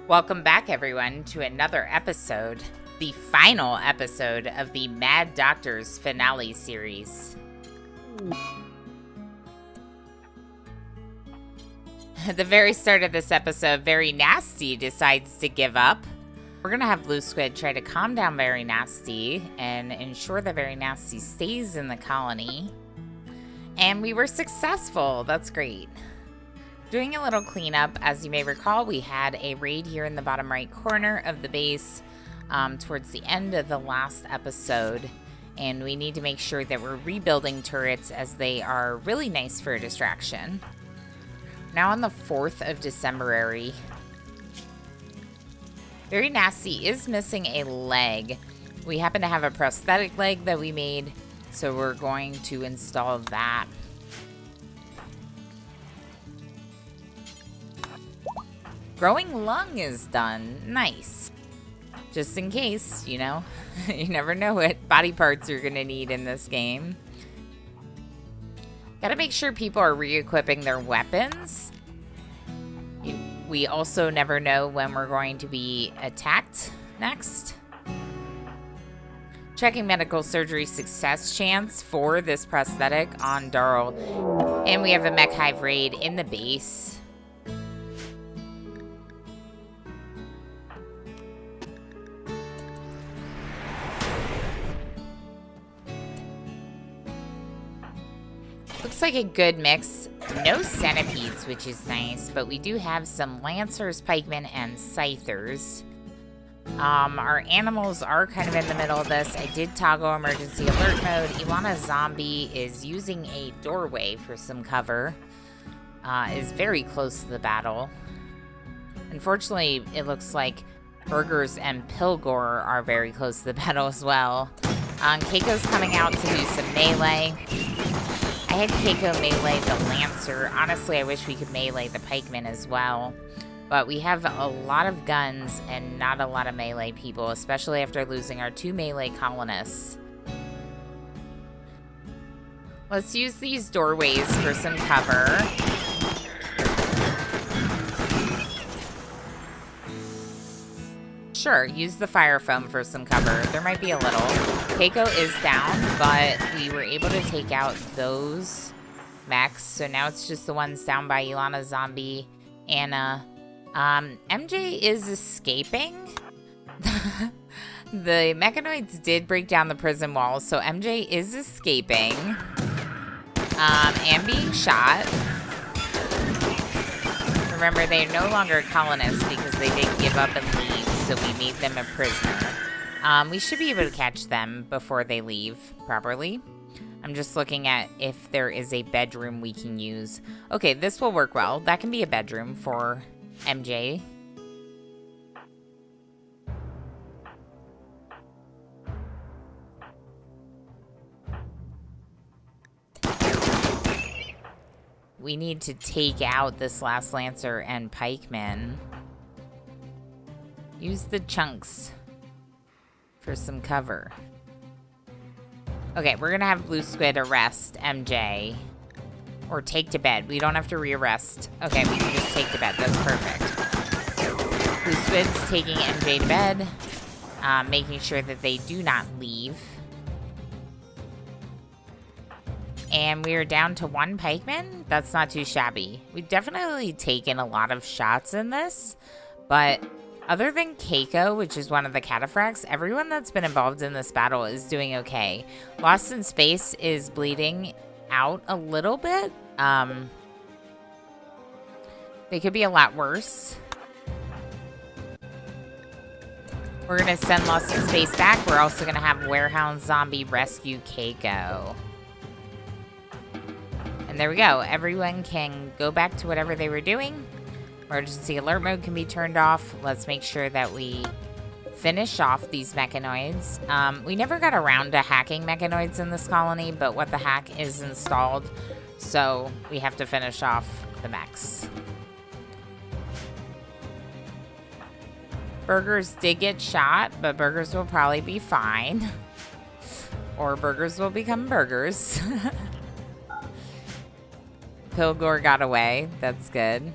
Welcome back, everyone, to another episode, the final episode of the Mad Doctors finale series. At the very start of this episode, Very Nasty decides to give up. We're going to have Blue Squid try to calm down Very Nasty and ensure that Very Nasty stays in the colony. And we were successful. That's great. Doing a little cleanup, as you may recall, we had a raid here in the bottom right corner of the base towards the end of the last episode, and we need to make sure that we're rebuilding turrets as they are really nice for a distraction. Now on the 4th of December, Very Nasty is missing a leg. We happen to have a prosthetic leg that we made, so we're going to install that. Growing lung is done. Nice. Just in case, you know. You never know what body parts you're going to need in this game. Gotta make sure people are re-equipping their weapons. We also never know when we're going to be attacked next. Checking medical surgery success chance for this prosthetic on Darl. And we have a mech hive raid in the base. Looks like a good mix. No centipedes, which is nice, but we do have some lancers, pikemen, and scythers. Our animals are kind of in the middle of this. I did toggle emergency alert mode. Ilana Zombie is using a doorway for some cover. Is very close to the battle. Unfortunately, it looks like Burgers and Pilgor are very close to the battle as well. Keiko's coming out to do some melee. I had Keiko melee the Lancer. Honestly, I wish we could melee the Pikeman as well. But we have a lot of guns and not a lot of melee people, especially after losing our 2 melee colonists. Let's use these doorways for some cover. Sure, use the fire foam for some cover. There might be a little. Keiko is down, but we were able to take out those mechs. So now it's just the ones down by Ilana Zombie, Anna. MJ is escaping. The mechanoids did break down the prison walls, so MJ is escaping. And being shot. Remember, they're no longer colonists because they did give up and leave, so we made them a prisoner. We should be able to catch them before they leave properly. I'm just looking at if there is a bedroom we can use. Okay, this will work well. That can be a bedroom for MJ. We need to take out this last Lancer and Pikeman. Use the chunks for some cover. Okay, we're gonna have Blue Squid arrest MJ. Or take to bed. We don't have to re-arrest. Okay, we can just take to bed. That's perfect. Blue Squid's taking MJ to bed. Making sure that they do not leave. And we are down to 1 pikeman. That's not too shabby. We've definitely taken a lot of shots in this. But other than Keiko, which is one of the cataphracts, everyone that's been involved in this battle is doing okay. Lost in Space is bleeding out a little bit. They could be a lot worse. We're going to send Lost in Space back. We're also going to have Warehound Zombie rescue Keiko. And there we go. Everyone can go back to whatever they were doing. Emergency alert mode can be turned off. Let's make sure that we finish off these mechanoids. We never got around to hacking mechanoids in this colony, but what the hack is installed, so we have to finish off the mechs. Burgers did get shot, but Burgers will probably be fine. Or Burgers will become Burgers. Pilgor got away. That's good.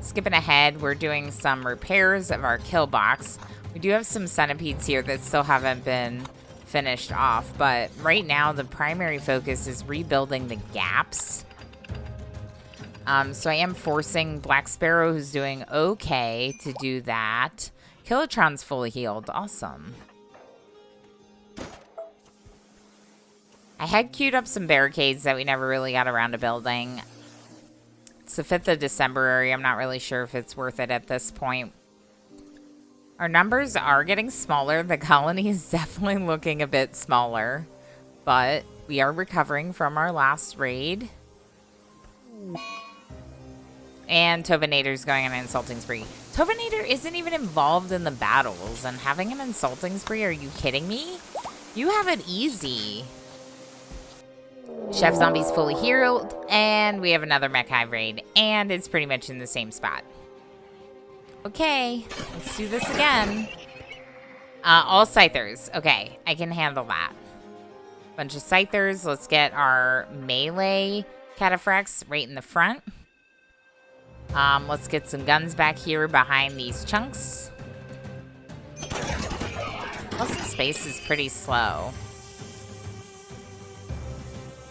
skipping ahead, we're doing some repairs of our kill box. We do have some centipedes here that still haven't been finished off, but right now the primary focus is rebuilding the gaps. So I am forcing Black Sparrow, who's doing okay, to do that. Kilotron's fully healed. Awesome. I had queued up some barricades that we never really got around to building. It's the 5th of December. I'm not really sure if it's worth it at this point. Our numbers are getting smaller. The colony is definitely looking a bit smaller, but we are recovering from our last raid. And Tovinator's going on an insulting spree. Tovinator isn't even involved in the battles, and having an insulting spree, are you kidding me? You have it easy. Chef Zombie's fully healed, and we have another mech hive raid, and it's pretty much in the same spot. Okay, let's do this again. All Scythers. Okay, I can handle that. Bunch of Scythers. Let's get our melee cataphracts right in the front. Let's get some guns back here behind these chunks. Also, space is pretty slow.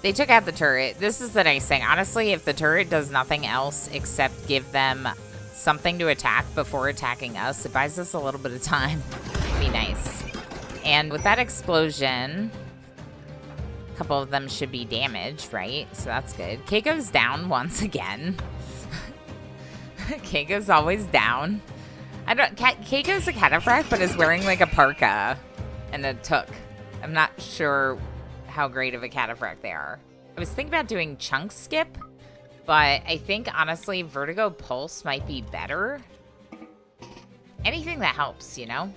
They took out the turret. This is the nice thing. Honestly, if the turret does nothing else except give them something to attack before attacking us, it buys us a little bit of time. It'd be nice. And with that explosion, a couple of them should be damaged, right? So that's good. Keiko's down once again. Keiko's always down. Keiko's a cataphract, but is wearing like a parka and a toque. I'm not sure how great of a cataphract they are. I was thinking about doing chunk skip, but I think honestly Vertigo Pulse might be better. Anything that helps, you know?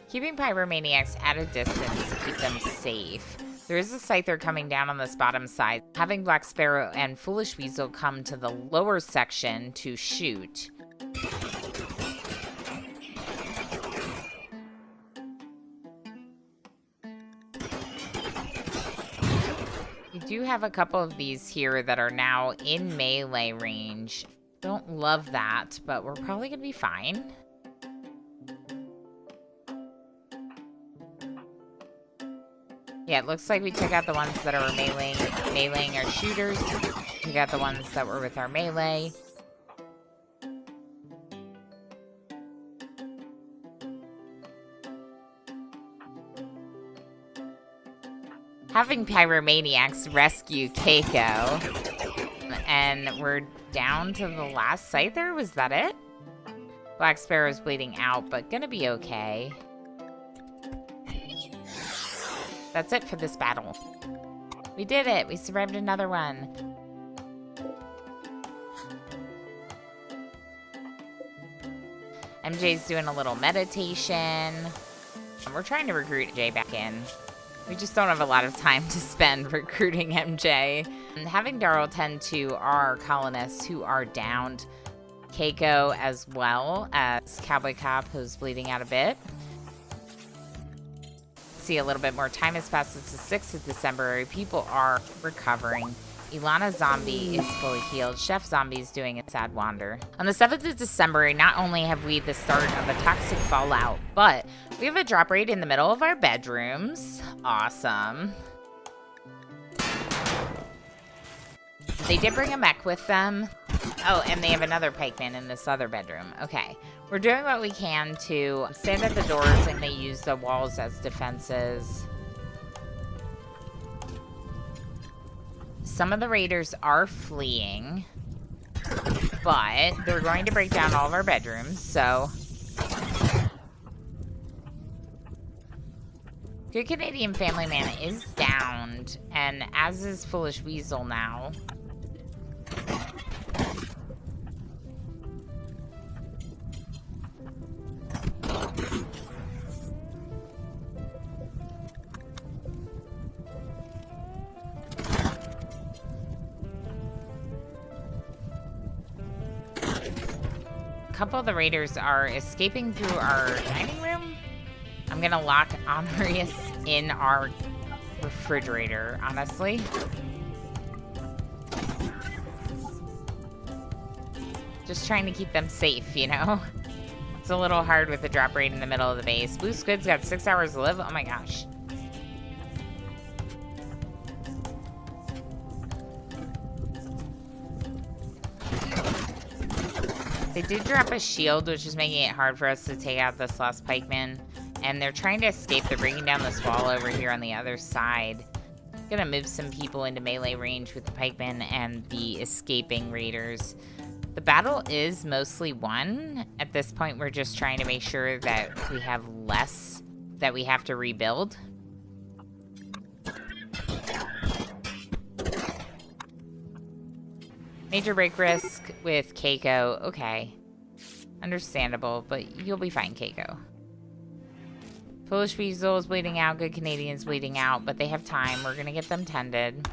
Keeping Pyromaniacs at a distance to keep them safe. There is a Scyther coming down on this bottom side. Having Black Sparrow and Foolish Weasel come to the lower section to shoot. We do have a couple of these here that are now in melee range. Don't love that, but we're probably gonna be fine. Yeah, it looks like we took out the ones that are meleeing our shooters. We got the ones that were with our melee. Having Pyromaniacs rescue Keiko. And we're down to the last Scyther. Was that it? Black Sparrow's bleeding out, but gonna be okay. That's it for this battle. We did it. We survived another one. MJ's doing a little meditation. We're trying to recruit Jay back in. We just don't have a lot of time to spend recruiting MJ. And having Darryl tend to our colonists who are downed. Keiko as well as Cowboy Cop, who's bleeding out a bit. See, a little bit more time has passed. It's the 6th of December. People are recovering. Ilana Zombie is fully healed. Chef Zombie is doing a sad wander. On the 7th of December, not only have we the start of a toxic fallout, but we have a drop raid in the middle of our bedrooms. Awesome. They did bring a mech with them. Oh, and they have another pikeman in this other bedroom. Okay. We're doing what we can to stand at the doors, and they use the walls as defenses. Some of the raiders are fleeing, but they're going to break down all of our bedrooms, so. Good Canadian Family Man is downed, and as is Foolish Weasel now. A couple of the raiders are escaping through our dining room. I'm gonna lock Honorius in our refrigerator, honestly. Just trying to keep them safe, you know? It's a little hard with the drop rate in the middle of the base. Blue squid's got 6 hours to live. Oh my gosh. They did drop a shield, which is making it hard for us to take out this last pikeman. And they're trying to escape. They're bringing down this wall over here on the other side. I'm gonna move some people into melee range with the pikemen and the escaping raiders. The battle is mostly won. At this point, we're just trying to make sure that we have less that we have to rebuild. Major break risk with Keiko. Okay. Understandable, but you'll be fine, Keiko. Foolish Weasel is bleeding out. Good Canadian's bleeding out, but they have time. We're going to get them tended.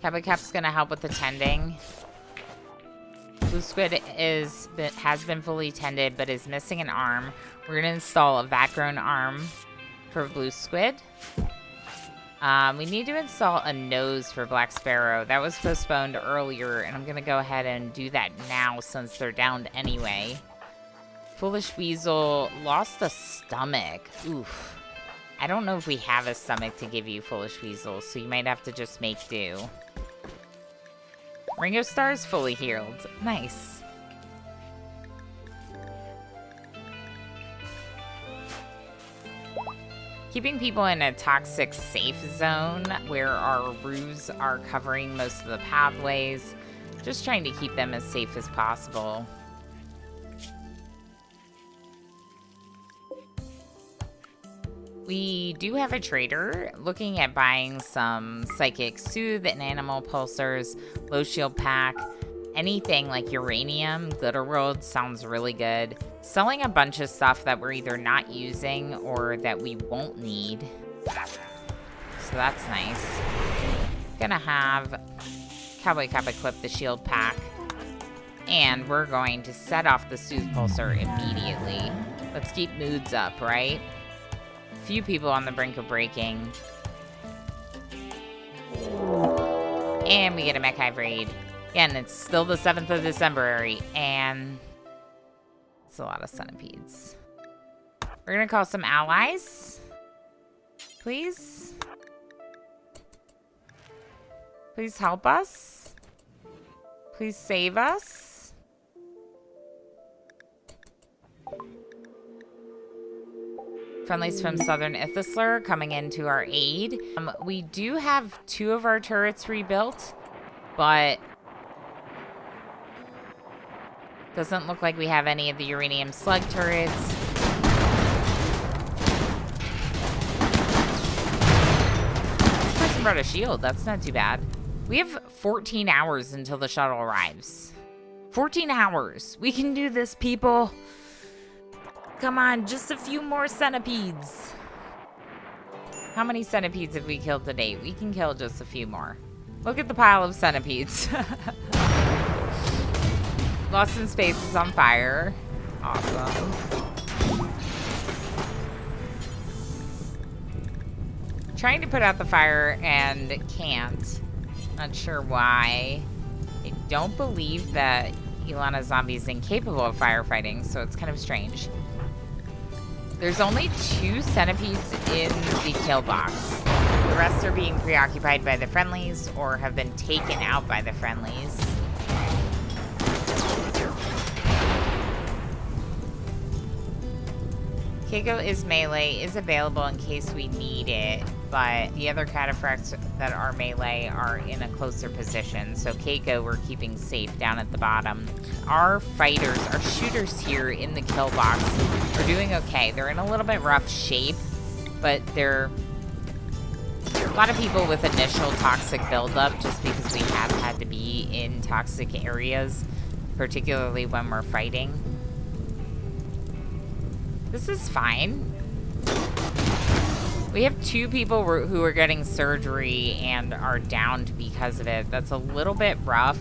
Kappa Cap's going to help with the tending. Blue Squid has been fully tended, but is missing an arm. We're going to install a vat-grown arm for Blue Squid. We need to install a nose for Black Sparrow. That was postponed earlier, and I'm going to go ahead and do that now since they're downed anyway. Foolish Weasel lost a stomach. Oof. I don't know if we have a stomach to give you, Foolish Weasel, so you might have to just make do. Ringo Star's fully healed. Nice. Keeping people in a toxic safe zone where our roofs are covering most of the pathways. Just trying to keep them as safe as possible. We do have a trader looking at buying some Psychic Soothe and Animal Pulsars, Low Shield Pack, anything like Uranium, Glitter World sounds really good. Selling a bunch of stuff that we're either not using or that we won't need. So that's nice. Gonna have Cowboy Cup equip the Shield Pack. And we're going to set off the Soothe Pulsar immediately. Let's keep moods up, right? Few people on the brink of breaking. And we get a Mech Hive raid. Again, it's still the 7th of December, and it's a lot of centipedes. We're gonna call some allies. Please. Please help us. Please save us. Friendlies from Southern Ithlisler coming into our aid. We do have 2 of our turrets rebuilt, but doesn't look like we have any of the uranium slug turrets. This person brought a shield. That's not too bad. We have 14 hours until the shuttle arrives. 14 hours. We can do this, people. Come on, just a few more centipedes. How many centipedes have we killed to date? We can kill just a few more. Look at the pile of centipedes. Lost in Space is on fire. Awesome. Trying to put out the fire and can't. Not sure why. I don't believe that Ilana Zombie is incapable of firefighting, so it's kind of strange. There's only 2 centipedes in the kill box. The rest are being preoccupied by the friendlies or have been taken out by the friendlies. Keiko is melee, is available in case we need it, but the other cataphracts that are melee are in a closer position. So Keiko we're keeping safe down at the bottom. Our fighters, our shooters here in the kill box are doing okay. They're in a little bit rough shape, but they're a lot of people with initial toxic buildup just because we have had to be in toxic areas, particularly when we're fighting. This is fine. We have 2 people who are getting surgery and are downed because of it. That's a little bit rough.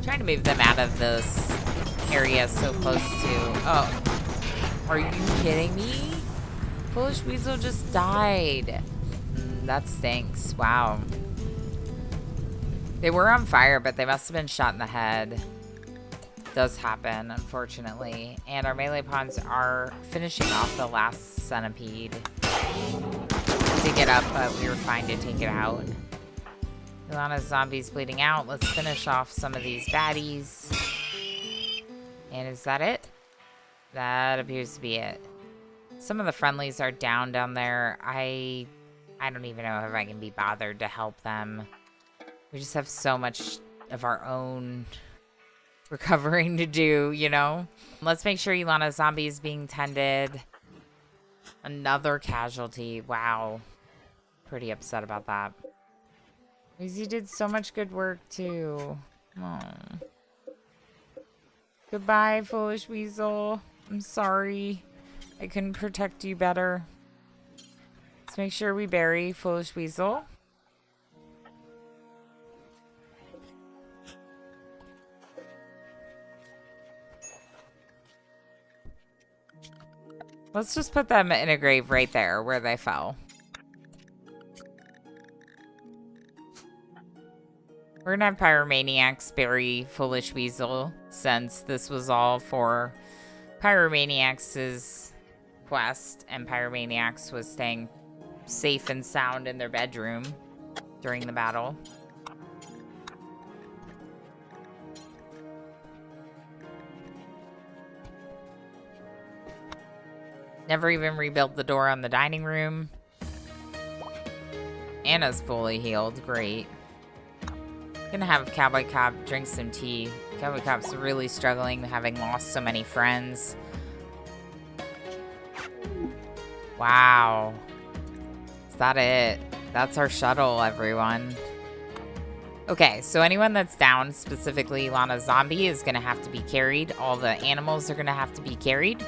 Trying to move them out of this area so close to... Oh. Are you kidding me? Foolish Weasel just died. That stinks. Wow. They were on fire, but they must have been shot in the head. Does happen, unfortunately. And our melee pawns are finishing off the last centipede. Dig it up, but we were fine to take it out. Ilana's zombie's bleeding out. Let's finish off some of these baddies. And is that it? That appears to be it. Some of the friendlies are down there. I don't even know if I can be bothered to help them. We just have so much of our own recovering to do, you know? Let's make sure Ilana's zombie is being tended. Another casualty. Wow. Pretty upset about that. He did so much good work, too. Oh. Goodbye, Foolish Weasel. I'm sorry. I couldn't protect you better. Let's make sure we bury Foolish Weasel. Let's just put them in a grave right there where they fell. We're gonna have Pyromaniacs bury Foolish Weasel since this was all for Pyromaniacs' quest, and Pyromaniacs was staying safe and sound in their bedroom during the battle. Never even rebuilt the door on the dining room. Anna's fully healed. Great. Gonna have Cowboy Cop drink some tea. Cowboy Cop's really struggling, having lost so many friends. Wow. Is that it? That's our shuttle, everyone. Okay, so anyone that's down, specifically Ilana's zombie, is gonna have to be carried. All the animals are gonna have to be carried.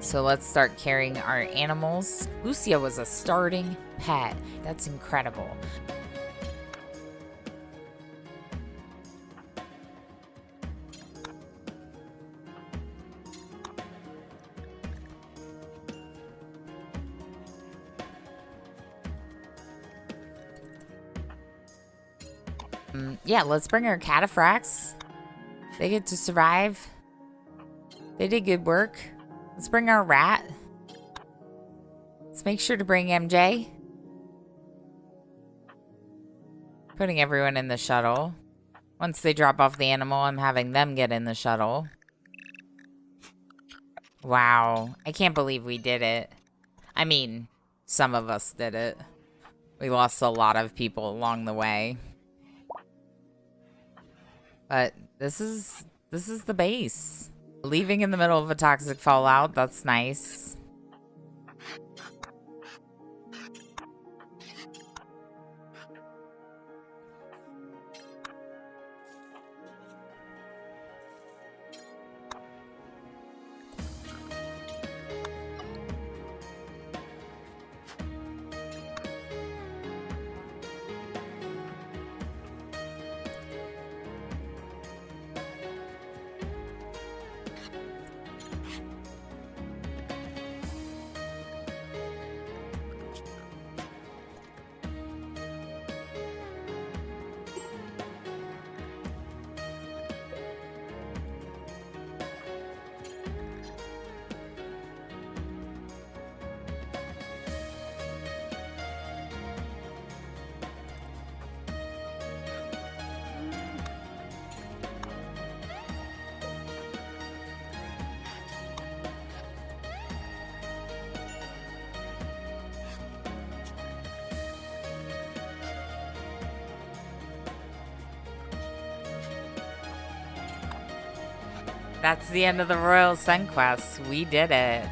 So let's start carrying our animals. Lucia was a starting pet. That's incredible. Yeah, let's bring our cataphracts. They get to survive. They did good work. Let's bring our rat. Let's make sure to bring MJ. Putting everyone in the shuttle. Once they drop off the animal, I'm having them get in the shuttle. Wow. I can't believe we did it. I mean, some of us did it. We lost a lot of people along the way. But this is the base. Leaving in the middle of a toxic fallout, that's nice. That's the end of the Royal Ascent quest. We did it.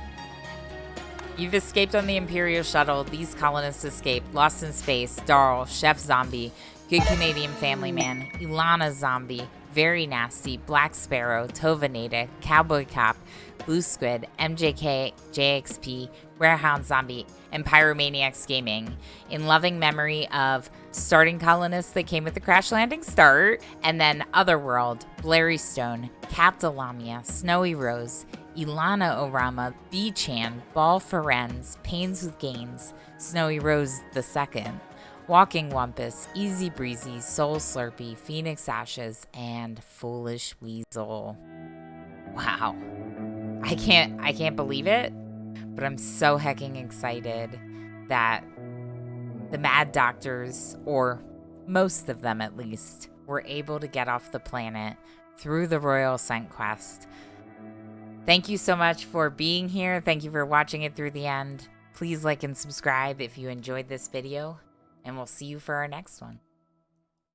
You've escaped on the Imperial shuttle. These colonists escaped. Lost in Space, Darl, Chef Zombie, Good Canadian Family Man, Ilana Zombie, Very Nasty, Black Sparrow, Tovanator, Cowboy Cop, Blue Squid, MJK, JXP, Warehound Zombie, and Pyromaniacs Gaming, in loving memory of starting colonists that came with the Crash Landing Start, and then Otherworld, Blairy Stone, Captalamia, Snowy Rose, Ilana Orama, B-Chan, Ball Ferenz, Pains with Gains, Snowy Rose II, Walking Wumpus, Easy Breezy, Soul Slurpee, Phoenix Ashes, and Foolish Weasel. Wow. I can't believe it, but I'm so hecking excited that the Mad Doctors, or most of them at least, were able to get off the planet through the Royal Ascent quest. Thank you so much for being here. Thank you for watching it through the end. Please like and subscribe if you enjoyed this video, and we'll see you for our next one.